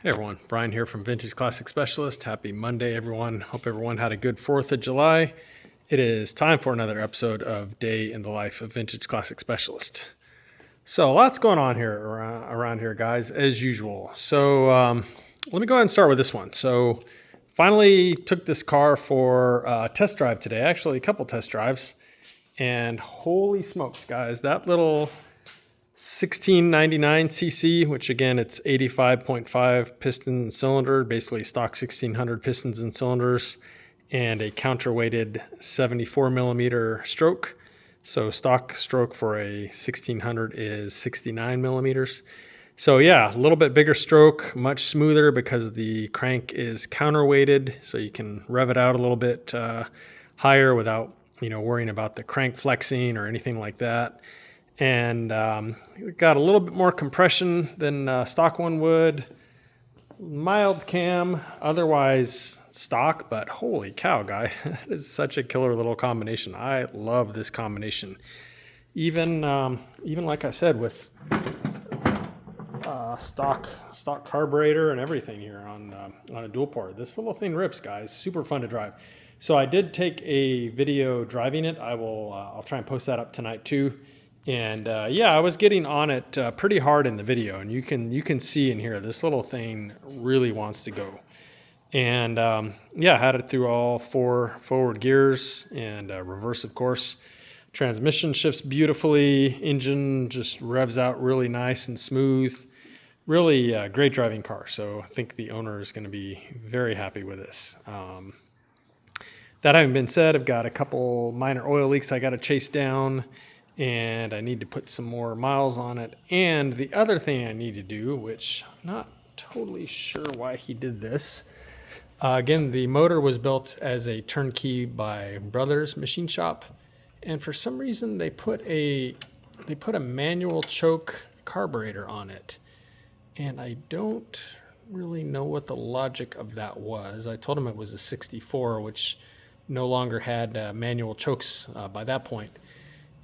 Hey everyone, Brian here from Vintage Classic Specialist. Happy Monday, everyone. Hope everyone had a good 4th of July. It is time for another episode of Day in the Life of Vintage Classic Specialist. So, lots going on here around here, guys, as usual. So, let me go ahead and start with this one. So, finally took this car for a test drive today. Actually, a couple test drives. And holy smokes, guys, that little 1699 cc, which again, it's 85.5 piston and cylinder, basically stock 1600 pistons and cylinders, and a counterweighted 74 millimeter stroke. So stock stroke for a 1600 is 69 millimeters. So yeah, a little bit bigger stroke, much smoother because the crank is counterweighted, so you can rev it out a little bit higher without worrying about the crank flexing or anything like that. And got a little bit more compression than stock one would. Mild cam, otherwise stock, but holy cow, guys, that is such a killer little combination. I love this combination. Even like I said, with stock carburetor and everything here on a dual port. This little thing rips, guys. Super fun to drive. So I did take a video driving it. I'll try and post that up tonight too. And yeah, I was getting on it pretty hard in the video, and you can see in here this little thing really wants to go. And yeah, I had it through all 4 forward gears and reverse, of course. Transmission shifts beautifully. Engine just revs out really nice and smooth. Really great driving car. So I think the owner is going to be very happy with this. That having been said, I've got a couple minor oil leaks I got to chase down, and I need to put some more miles on it. And the other thing I need to do, which I'm not totally sure why he did this. Again, the motor was built as a turnkey by Brothers Machine Shop, and for some reason they put a manual choke carburetor on it, and I don't really know what the logic of that was. I told him it was a 64, which no longer had manual chokes by that point.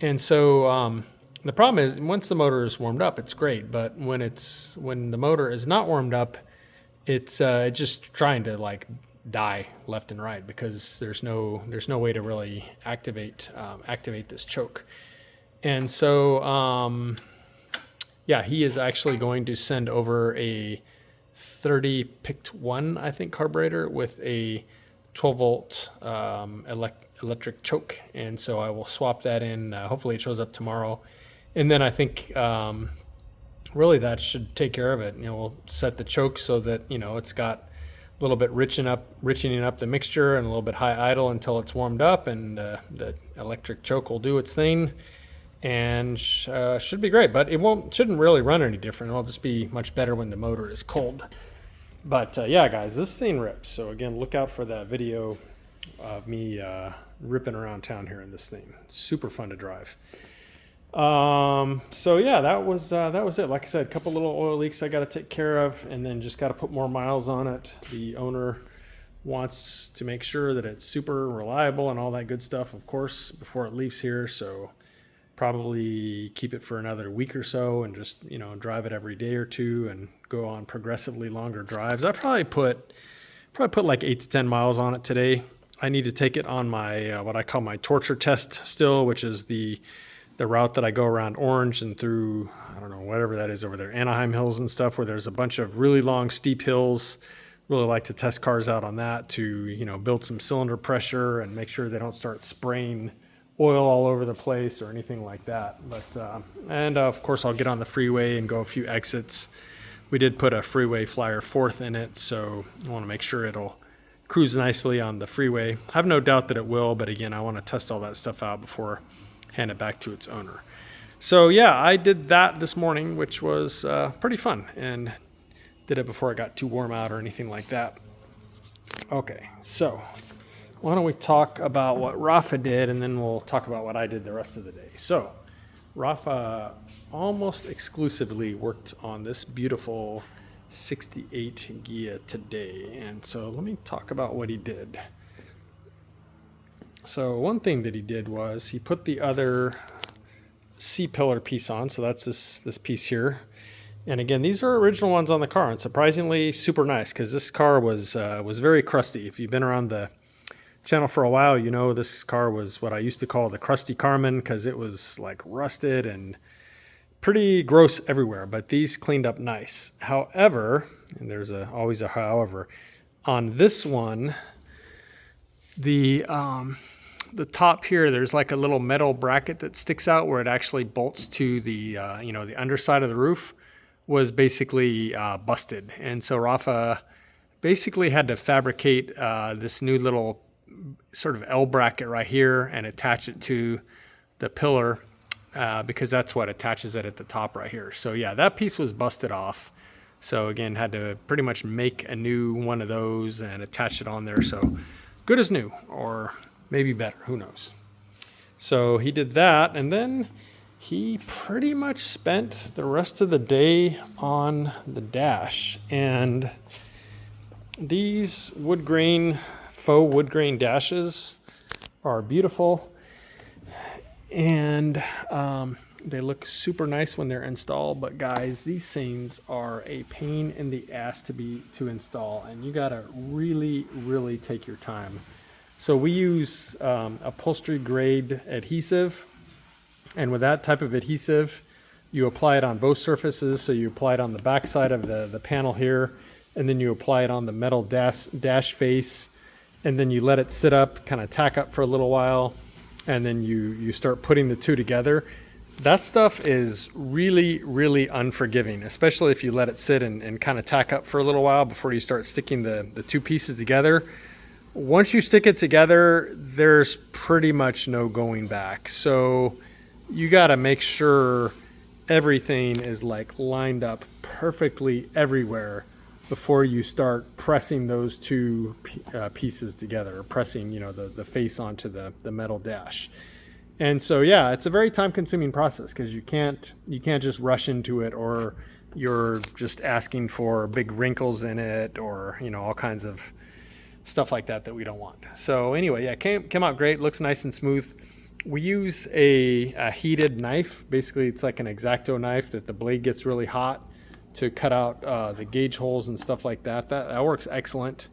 And so the problem is, once the motor is warmed up, it's great. But when the motor is not warmed up, it's just trying to like die left and right because there's no way to really activate this choke. And so yeah, he is actually going to send over a 30 picked 1, I think, carburetor with a 12 volt electric choke, and so I will swap that in. Hopefully it shows up tomorrow, and then I think really that should take care of it. We'll set the choke so that it's got a little bit richening up the mixture and a little bit high idle until it's warmed up, and the electric choke will do its thing, and should be great. But shouldn't really run any different. It'll just be much better when the motor is cold. But yeah, guys, this thing rips. So again, look out for that video of me ripping around town here in this thing. Super fun to drive. So yeah, that was it. Like I said, a couple little oil leaks I got to take care of, and then just got to put more miles on it. The owner wants to make sure that it's super reliable and all that good stuff, of course, before it leaves here. So probably keep it for another week or so and just drive it every day or two and go on progressively longer drives. I probably put like 8 to 10 miles on it today. I need to take it on my what I call my torture test still, which is the route that I go around Orange and through, I don't know, whatever that is over there, Anaheim Hills and stuff, where there's a bunch of really long steep hills. Really like to test cars out on that to build some cylinder pressure and make sure they don't start spraying oil all over the place or anything like that. But and of course I'll get on the freeway and go a few exits. We did put a freeway flyer 4th in it, so I want to make sure it'll cruise nicely on the freeway. I have no doubt that it will, but again, I want to test all that stuff out before hand it back to its owner. So yeah, I did that this morning, which was pretty fun, and did it before it got too warm out or anything like that. Okay, so why don't we talk about what Rafa did, and then we'll talk about what I did the rest of the day. So Rafa almost exclusively worked on this beautiful 68 Ghia today, and so let me talk about what he did. So one thing that he did was he put the other C-pillar piece on, so that's this piece here, And again, these are original ones on the car, and surprisingly super nice, because this car was very crusty. If you've been around the channel for a while, you know this car was what I used to call the crusty Carmen, because it was like rusted and pretty gross everywhere. But these cleaned up nice. However, and there's always a however, on this one, the top here, there's like a little metal bracket that sticks out where it actually bolts to the the underside of the roof, was basically busted. And so Rafa basically had to fabricate this new little sort of L bracket right here and attach it to the pillar, because that's what attaches it at the top right here. So yeah, that piece was busted off. So again, had to pretty much make a new one of those and attach it on there. So good as new, or maybe better, who knows. So he did that, and then he pretty much spent the rest of the day on the dash. And these faux wood grain dashes are beautiful, and they look super nice when they're installed. But guys, these things are a pain in the ass to install, and you gotta really take your time. So we use upholstery grade adhesive, and with that type of adhesive, you apply it on both surfaces. So you apply it on the back side of the panel here, and then you apply it on the metal dash face, and then you let it sit up, kind of tack up for a little while, and then you start putting the two together. That stuff is really unforgiving, especially if you let it sit and kind of tack up for a little while before you start sticking the two pieces together. Once you stick it together, there's pretty much no going back. So you got to make sure everything is like lined up perfectly everywhere before you start pressing those two pieces together, or pressing the face onto the metal dash. And so yeah, it's a very time-consuming process, because you can't just rush into it, or you're just asking for big wrinkles in it, or all kinds of stuff like that we don't want. So anyway, yeah, came out great. Looks nice and smooth. We use a heated knife. Basically, it's like an X-Acto knife that the blade gets really hot to cut out the gauge holes and stuff like that. That works excellent.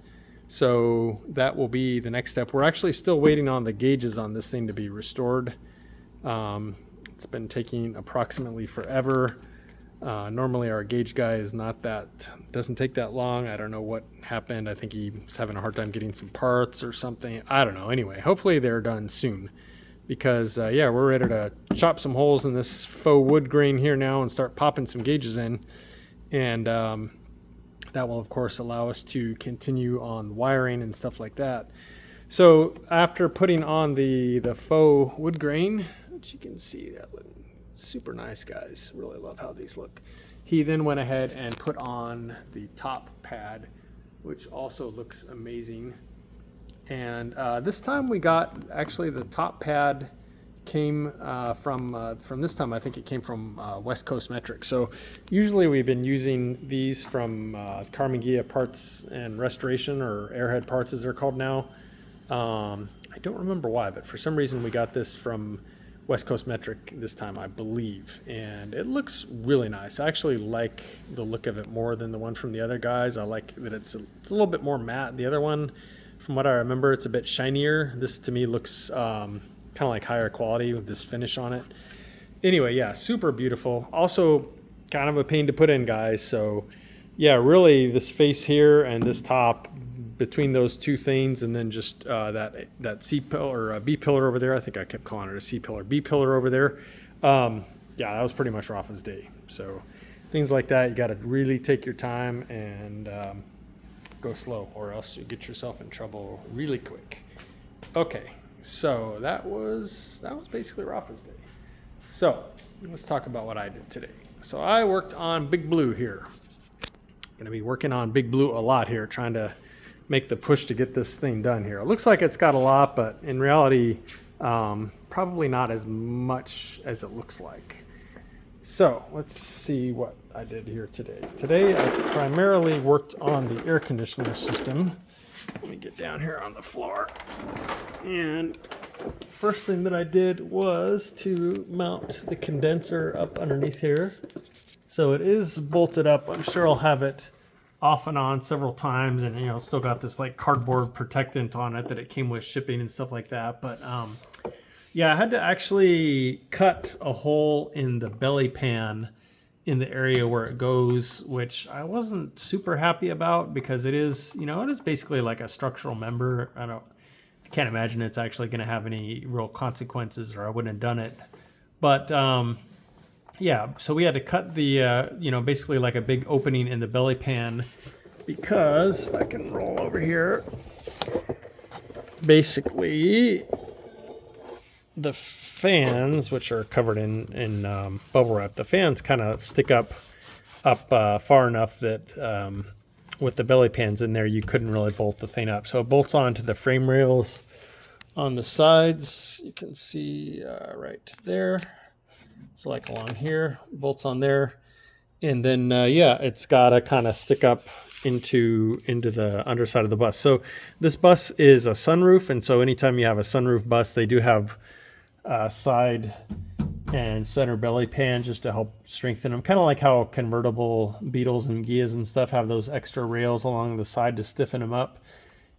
So that will be the next step. We're actually still waiting on the gauges on this thing to be restored. It's been taking approximately forever. Normally our gauge guy doesn't take that long. I don't know what happened. I think he's having a hard time getting some parts or something. I don't know. Anyway, hopefully they're done soon, because yeah, we're ready to chop some holes in this faux wood grain here now and start popping some gauges in. And that will of course allow us to continue on wiring and stuff like that. So after putting on the faux wood grain, which you can see, that look super nice, guys, really love how these look, he then went ahead and put on the top pad, which also looks amazing. And this time we got, actually the top pad came from this time, I think it came from West Coast Metric. So usually we've been using these from Ghia Parts and Restoration, or Airhead Parts as they're called now. I don't remember why, but for some reason we got this from West Coast Metric this time, I believe, and it looks really nice. I actually like the look of it more than the one from the other guys. I like that it's a little bit more matte. The other one, from what I remember, it's a bit shinier. This to me looks kind of like higher quality with this finish on it. Anyway, yeah, super beautiful. Also kind of a pain to put in, guys. So yeah, really this face here and this top, between those two things, and then just that C pillar or B pillar over there. I think I kept calling it a C pillar, B pillar over there. Yeah, that was pretty much Rafa's day. So things like that, you got to really take your time and go slow, or else you get yourself in trouble really quick. Okay, so that was basically Rafa's day. So let's talk about what I did today. So I worked on Big Blue here. Going to be working on Big Blue a lot here, trying to make the push to get this thing done here. It looks like it's got a lot, but in reality, probably not as much as it looks like. So let's see what I did here today. Today I primarily worked on the air conditioner system. Let me get down here on the floor. And first thing that I did was to mount the condenser up underneath here. So it is bolted up. I'm sure I'll have it off and on several times, and still got this like cardboard protectant on it that it came with shipping and stuff like that. But yeah, I had to actually cut a hole in the belly pan in the area where it goes, which I wasn't super happy about because it is, it is basically like a structural member. I can't imagine it's actually going to have any real consequences, or I wouldn't have done it. But yeah, so we had to cut the, basically like a big opening in the belly pan, because if I can roll over here, basically the fans, which are covered in bubble wrap, the fans kind of stick up far enough that with the belly pans in there, you couldn't really bolt the thing up. So it bolts onto the frame rails on the sides. You can see right there. So like along here, bolts on there. And then, yeah, it's got to kind of stick up into the underside of the bus. So this bus is a sunroof. And so anytime you have a sunroof bus, they do have side and center belly pan just to help strengthen them. Kind of like how convertible Beetles and Ghias and stuff have those extra rails along the side to stiffen them up.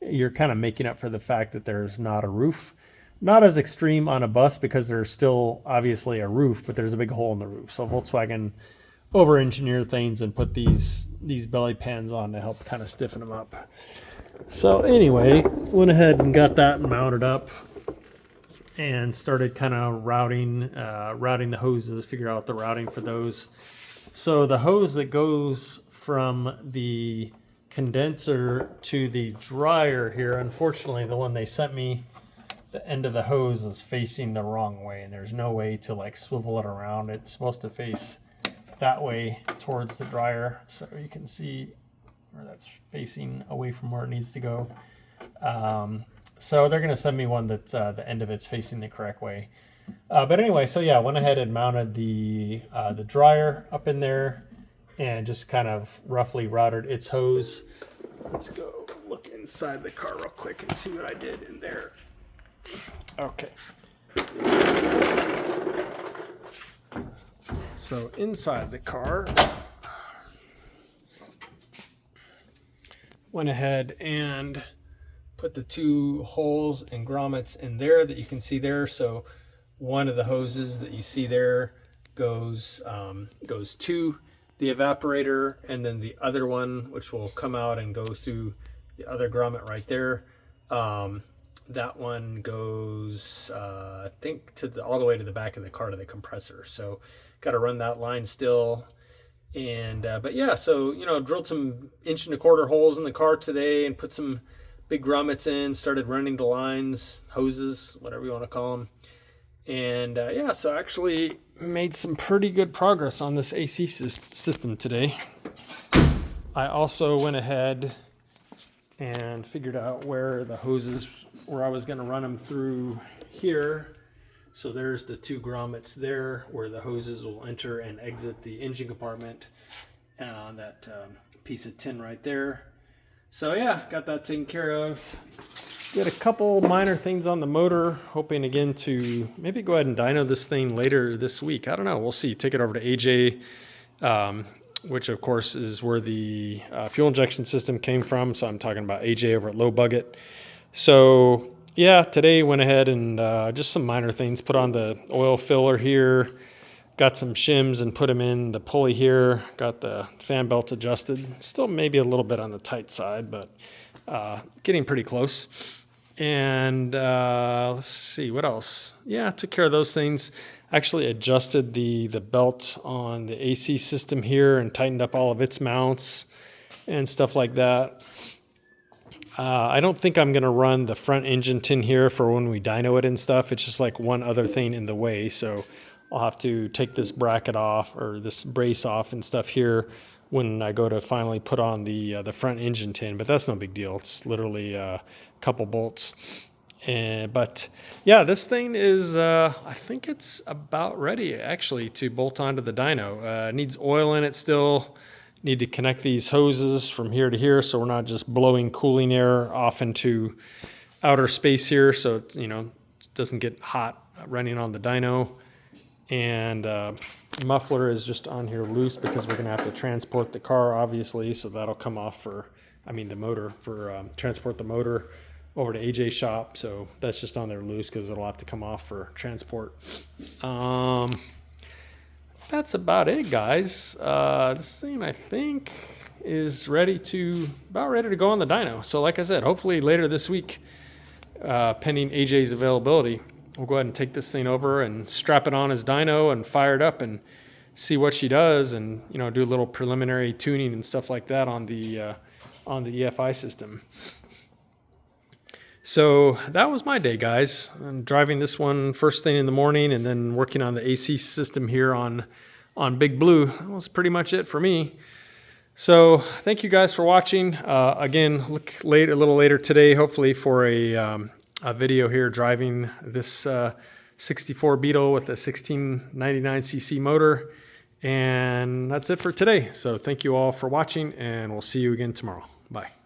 You're kind of making up for the fact that there's not a roof. Not as extreme on a bus because there's still obviously a roof, but there's a big hole in the roof. So Volkswagen over-engineered things and put these belly pans on to help kind of stiffen them up. So anyway, went ahead and got that mounted up and started kind of routing the hoses, figure out the routing for those. So the hose that goes from the condenser to the dryer here, unfortunately the one they sent me, the end of the hose is facing the wrong way, and there's no way to like swivel it around. It's supposed to face that way towards the dryer, so you can see where that's facing away from where it needs to go. So they're going to send me one that's the end of it's facing the correct way. But anyway, so yeah, I went ahead and mounted the dryer up in there and just kind of roughly routed its hose. Let's go look inside the car real quick and see what I did in there. Okay. So inside the car, went ahead and put the two holes and grommets in there that you can see there. So one of the hoses that you see there goes to the evaporator, and then the other one, which will come out and go through the other grommet right there, that one goes I think all the way to the back of the car to the compressor. So got to run that line still. And but yeah, so drilled some 1.25-inch holes in the car today and put some big grommets in, started running the lines, hoses, whatever you want to call them. And yeah, so I actually made some pretty good progress on this AC system today. I also went ahead and figured out where the hoses, where I was going to run them through here. So there's the two grommets there where the hoses will enter and exit the engine compartment. That piece of tin right there. So yeah, got that taken care of. Did a couple minor things on the motor, hoping again to maybe go ahead and dyno this thing later this week. I don't know, we'll see. Take it over to AJ, which of course is where the fuel injection system came from. So I'm talking about AJ over at Low Bucket. So yeah, today went ahead and just some minor things. Put on the oil filler here, got some shims and put them in the pulley here, got the fan belt adjusted. Still maybe a little bit on the tight side, but getting pretty close. And let's see, what else? Yeah, took care of those things. Actually adjusted the belt on the AC system here and tightened up all of its mounts and stuff like that. I don't think I'm going to run the front engine tin here for when we dyno it and stuff. It's just like one other thing in the way. So I'll have to take this bracket off, or this brace off and stuff here when I go to finally put on the front engine tin. But that's no big deal. It's literally a couple bolts. But yeah, this thing is, I think it's about ready actually to bolt onto the dyno. Needs oil in it still. Need to connect these hoses from here to here so we're not just blowing cooling air off into outer space here, so it's, doesn't get hot running on the dyno. And muffler is just on here loose because we're going to have to transport the car, obviously. So that'll come off for, I mean, the motor for transport the motor over to AJ's shop. So that's just on there loose because it'll have to come off for transport. That's about it, guys. This thing, I think, is about ready to go on the dyno. So like I said, hopefully later this week, pending AJ's availability, we'll go ahead and take this thing over and strap it on his dyno and fire it up and see what she does, and do a little preliminary tuning and stuff like that on the EFI system. So that was my day, guys. I'm driving this one first thing in the morning and then working on the AC system here on Big Blue. That was pretty much it for me. So thank you guys for watching. Again, look a little later today, hopefully, for a video here driving this 64 Beetle with a 1699cc motor. And that's it for today. So thank you all for watching, and we'll see you again tomorrow. Bye.